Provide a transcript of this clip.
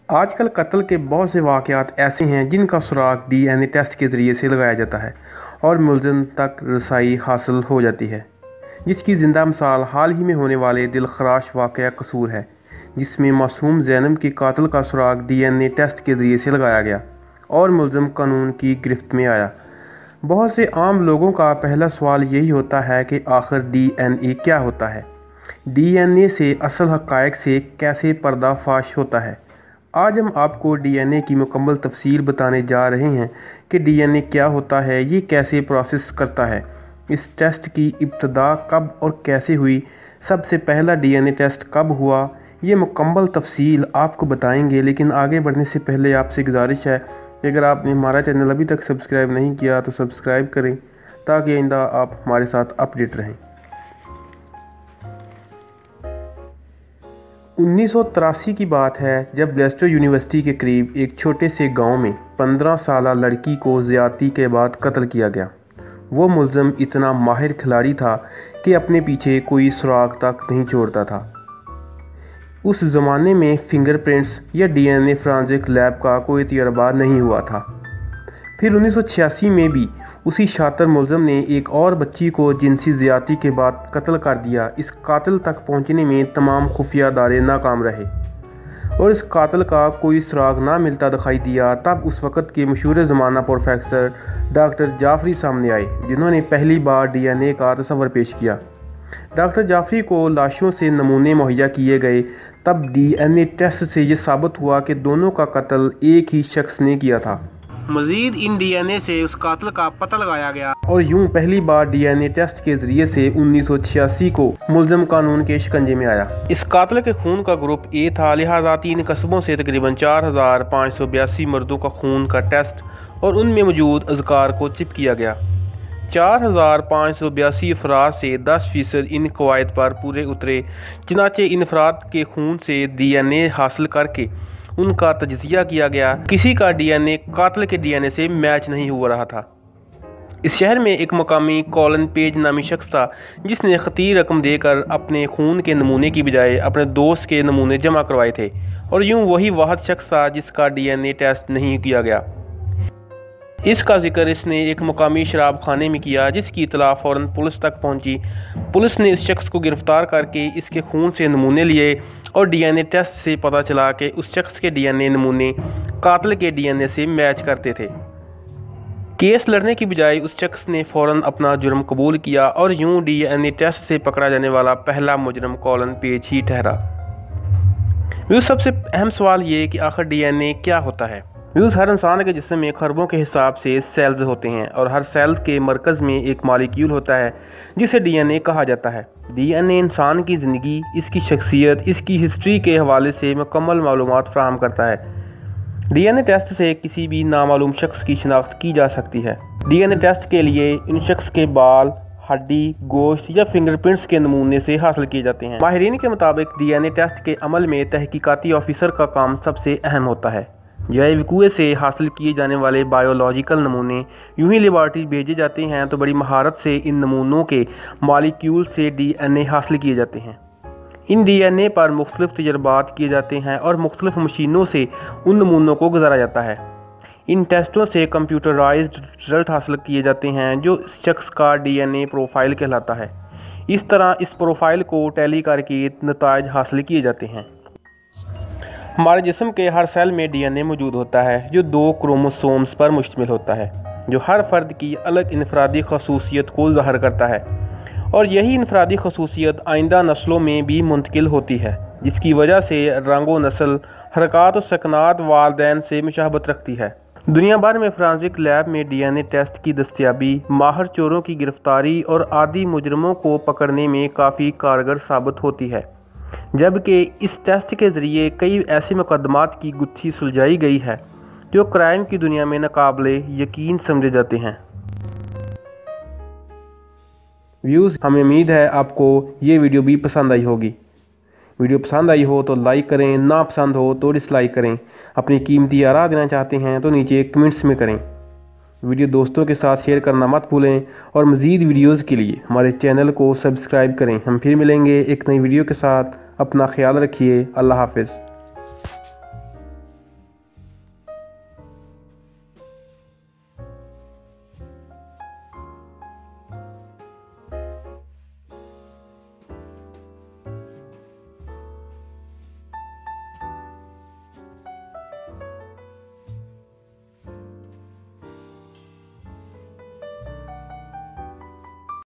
आजकल कत्ल के बहुत से वाक़यात ऐसे हैं जिनका सुराग डीएनए टेस्ट के ज़रिए से लगाया जाता है और मुलज़िम तक रसाई हासिल हो जाती है, जिसकी ज़िंदा मिसाल हाल ही में होने वाले दिलखराश वाक़या कसूर है, जिसमें मासूम ज़ैनब के कातिल का सुराग डीएनए टेस्ट के ज़रिए से लगाया गया और मुलज़िम कानून की गिरफ्त में आया। बहुत से आम लोगों का पहला सवाल यही होता है कि आखिर डीएनए क्या होता है, डीएनए से असल हक़ाइक़ से कैसे पर्दाफाश होता है। आज हम आपको डीएनए की मुकम्मल तफसील बताने जा रहे हैं कि डीएनए क्या होता है, ये कैसे प्रोसेस करता है, इस टेस्ट की इब्तिदा कब और कैसे हुई, सबसे पहला डीएनए टेस्ट कब हुआ, ये मुकम्मल तफसील आपको बताएंगे। लेकिन आगे बढ़ने से पहले आपसे गुजारिश है कि अगर आपने हमारा चैनल अभी तक सब्सक्राइब नहीं किया तो सब्सक्राइब करें ताकि आइंदा आप हमारे साथ अपडेट रहें। 1983 की बात है जब लेस्टर यूनिवर्सिटी के करीब एक छोटे से गांव में 15 साला लड़की को ज़्यादती के बाद कत्ल किया गया। वो मुलज़िम इतना माहिर खिलाड़ी था कि अपने पीछे कोई सुराग तक नहीं छोड़ता था। उस ज़माने में फिंगरप्रिंट्स या डीएनए फॉरेंसिक लैब का कोई तजर्बा नहीं हुआ था। फिर 1986 में भी उसी शातिर मुलज़िम ने एक और बच्ची को जिनसी ज़्यादती के बाद कत्ल कर दिया। इस कातिल तक पहुंचने में तमाम खुफिया अदारे नाकाम रहे और इस कातिल का कोई सुराग ना मिलता दिखाई दिया। तब उस वक़्त के मशहूर ज़माना प्रोफेसर डॉक्टर जाफरी सामने आए, जिन्होंने पहली बार डीएनए का तस्वर पेश किया। डॉक्टर जाफरी को लाशों से नमूने मुहैया किए गए। तब डीएनए टेस्ट से ये साबित हुआ कि दोनों का कत्ल एक ही शख्स ने किया था। मज़ीद इन डीएनए से उस कातिल का पता लगाया गया और यूं पहली बार डीएनए टेस्ट के ज़रिए से 1986 को मुलज़िम कानून के शिकंजे में आया। इस कातिल के खून का ग्रुप ए था, लिहाजा 3 कस्बों से तकरीबन 4582 मर्दों का खून का टेस्ट और उनमें मौजूद अज़कार को चिप किया गया। 4582 अफराद से 10% इन कवायद पर पूरे उतरे। चनाचे इन अफराद के खून से डीएनए हासिल करके उनका तजज़िया किया गया। किसी का डीएनए कातिल के डीएनए से मैच नहीं हो रहा था। इस शहर में एक मकामी कॉलन पेज नामी शख्स था जिसने खतीर रकम देकर अपने खून के नमूने की बजाय अपने दोस्त के नमूने जमा करवाए थे और यूं वही वाहिद शख्स था जिसका डीएनए टेस्ट नहीं किया गया। इसका जिक्र इसने एक मकामी शराब खाने में किया, जिसकी इतला फ़ौरन पुलिस तक पहुंची। पुलिस ने इस शख्स को गिरफ्तार करके इसके खून से नमूने लिए और डीएनए टेस्ट से पता चला कि उस शख्स के डीएनए नमूने कातिल के डीएनए से मैच करते थे। केस लड़ने की बजाय उस शख्स ने फ़ौरन अपना जुर्म कबूल किया और यूं डीएनए टेस्ट से पकड़ा जाने वाला पहला मुजरम कॉलन पेज ही ठहरा। सबसे अहम सवाल ये कि आखिर डीएनए क्या होता है। हर इंसान के जिस्म में खरबों के हिसाब से सेल्स होते हैं और हर सेल के मरकज़ में एक मॉलिक्यूल होता है जिसे डीएनए कहा जाता है। डीएनए इंसान की ज़िंदगी, इसकी शख्सियत, इसकी हिस्ट्री के हवाले से मुकम्मल मालूमात फराहम करता है। डीएनए टेस्ट से किसी भी नामालूम शख्स की शिनाख्त की जा सकती है। डीएनए टेस्ट के लिए इन शख्स के बाल, हड्डी, गोश्त या फिंगरप्रिंट्स के नमूने से हासिल किए जाते हैं। माहिरीन के मुताबिक डीएनए टेस्ट के अमल में तहकीकाती ऑफिसर का काम सबसे अहम होता है। जैविकुए से हासिल किए जाने वाले बायोलॉजिकल नमूने यूं ही लेबॉरेटरी भेजे जाते हैं तो बड़ी महारत से इन नमूनों के मॉलिक्यूल से डीएनए हासिल किए जाते हैं। इन डीएनए पर मुख्तलिफ तजर्बात किए जाते हैं और मुख्तलिफ मशीनों से उन नमूनों को गुजारा जाता है। इन टेस्टों से कंप्यूटराइज्ड रिजल्ट हासिल किए जाते हैं जो इस शख्स का डीएनए प्रोफाइल कहलाता है। इस तरह इस प्रोफाइल को टैली करके नताइज हासिल किए जाते हैं। हमारे जिस्म के हर सेल में डीएनए मौजूद होता है जो 2 क्रोमोसोम्स पर मुश्तमिल होता है, जो हर फर्द की अलग इनफरादी खसूसियत को ज़ाहिर करता है और यही इनफरादी खसूसियत आइंदा नस्लों में भी मुंतकिल होती है, जिसकी वजह से रंग व नस्ल, हरकत और सकनात वालदैन से मुशाहबत रखती है। दुनिया भर में फॉरेंसिक लैब में डीएनए टेस्ट की दस्तयाबी माहिर चोरों की गिरफ्तारी और आदि मुजरमों को पकड़ने में काफ़ी कारगर साबित होती है, जबकि इस टेस्ट के ज़रिए कई ऐसे मुकदमात की गुत्थी सुलझाई गई है जो क्राइम की दुनिया में नाकाबिले यकीन समझे जाते हैं। हमें उम्मीद है आपको ये वीडियो भी पसंद आई होगी। वीडियो पसंद आई हो तो लाइक करें, ना पसंद हो तो डिसलाइक करें। अपनी कीमती आरा देना चाहते हैं तो नीचे कमेंट्स में करें। वीडियो दोस्तों के साथ शेयर करना मत भूलें और मज़ीद वीडियोज़ के लिए हमारे चैनल को सब्सक्राइब करें। हम फिर मिलेंगे एक नई वीडियो के साथ। अपना ख्याल रखिए। अल्लाह हाफ़िज़।